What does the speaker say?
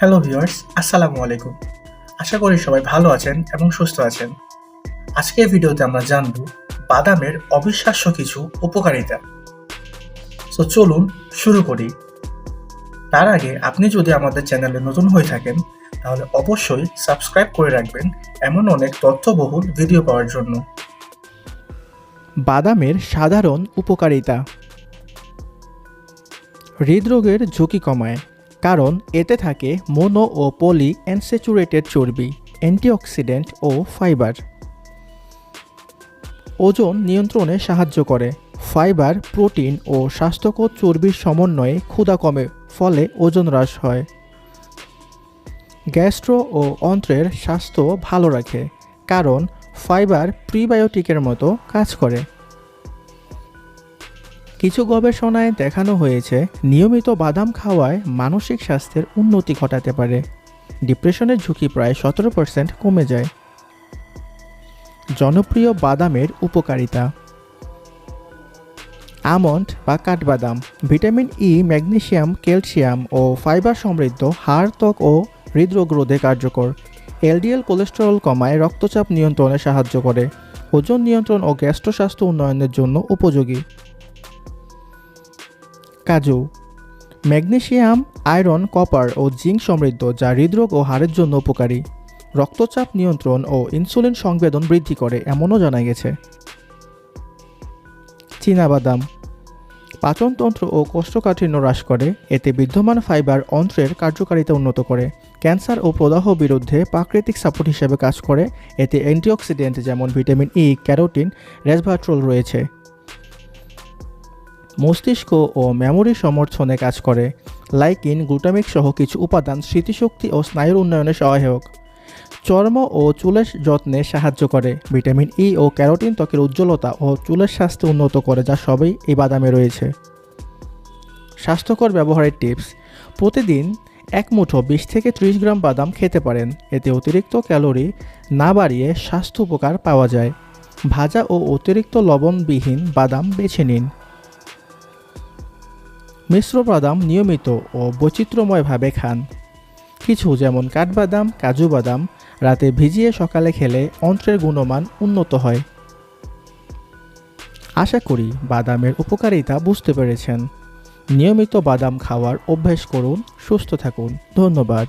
Hello viewers, আসসালামু আলাইকুম। আশা করি সবাই ভালো আছেন এবং সুস্থ আছেন। আজকের ভিডিওতে আমরা জানব বাদামের অবিশ্বাস্য কিছু উপকারিতা। চলুন শুরু করি। তার আগে আপনি যদি আমাদের চ্যানেলে নতুন হয়ে থাকেন তাহলে অবশ্যই সাবস্ক্রাইব করে রাখবেন এমন অনেক তথ্যবহুল ভিডিও পাওয়ার জন্য। বাদামের সাধারণ উপকারিতা। হৃদরোগের ঝুঁকি কমায়, কারণ এতে থাকে মোনো ও পলি অ্যানস্যাচুরেটেড চর্বি, অ্যান্টিঅক্সিডেন্ট ও ফাইবার। ওজন নিয়ন্ত্রণে সাহায্য করে। ফাইবার, প্রোটিন ও স্বাস্থ্যকর চর্বির সমন্বয়ে ক্ষুধা কমে, ফলে ওজন হ্রাস হয়। গ্যাস্ট্রো ও অন্ত্রের স্বাস্থ্য ভালো রাখে, কারণ ফাইবার প্রিবায়োটিকের মতো কাজ করে। কিছু গবেষণায় দেখানো হয়েছে নিয়মিত বাদাম খাওয়ায় মানসিক স্বাস্থ্যের উন্নতি ঘটাতে পারে। ডিপ্রেশনের ঝুঁকি প্রায় 17% কমে যায়। জনপ্রিয় বাদামের উপকারিতা। আমন্ড বা কাঠবাদাম ভিটামিন ই, ম্যাগনেসিয়াম, ক্যালসিয়াম ও ফাইবার সমৃদ্ধ, হাড়, ত্বক ও হৃদরোগ রোধে কার্যকর। এলডিএল কোলেস্টেরল কমায়, রক্তচাপ নিয়ন্ত্রণে সাহায্য করে। ওজন নিয়ন্ত্রণ ও গ্যাস্ট্রো স্বাস্থ্য উন্নয়নের জন্য উপযোগী। কাজু ম্যাগনেসিয়াম, আয়রন, কপার ও জিঙ্ক সমৃদ্ধ, যা হৃদরোগ ও হাড়ের জন্য উপকারী। রক্তচাপ নিয়ন্ত্রণ ও ইনসুলিন সংবেদন বৃদ্ধি করে, এমনও জানা গেছে। চীনাবাদাম পাচনতন্ত্র ও কোষ্ঠকাঠিন্য হ্রাস করে। এতে বিদ্যমান ফাইবার অন্ত্রের কার্যকারিতা উন্নত করে। ক্যান্সার ও প্রদাহ বিরুদ্ধে প্রাকৃতিক সাপোর্ট হিসেবে কাজ করে। এতে অ্যান্টিঅক্সিডেন্ট যেমন ভিটামিন ই, ক্যারোটিন, রেসভাট্রোল রয়েছে। মস্তিষ্ক ও মেমোরি সমর্থনে কাজ করে। লাইকিন, গ্লুটামিক সহ কিছু উপাদান স্মৃতিশক্তি ও স্নায়ুর উন্নয়নে সহায়ক। চর্ম ও চুলের যত্নে সাহায্য করে। ভিটামিন ই ও ক্যারোটিন ত্বকের উজ্জ্বলতা ও চুলের স্বাস্থ্য উন্নত করে, যা সবই এই বাদামে রয়েছে। স্বাস্থ্যকর ব্যবহারের টিপস। প্রতিদিন এক মুঠো 20 থেকে 30 গ্রাম বাদাম খেতে পারেন। এতে অতিরিক্ত ক্যালোরি না বাড়িয়ে স্বাস্থ্য উপকার পাওয়া যায়। ভাজা ও অতিরিক্ত লবণবিহীন বাদাম বেছে নিন। মিশ্র বাদাম নিয়মিত ও বৈচিত্র্যময়ভাবে খান। কিছু, যেমন কাঠবাদাম, কাজু বাদাম রাতে ভিজিয়ে সকালে খেলে অন্ত্রের গুণমান উন্নত হয়। আশা করি বাদামের উপকারিতা বুঝতে পেরেছেন। নিয়মিত বাদাম খাওয়ার অভ্যাস করুন। সুস্থ থাকুন। ধন্যবাদ।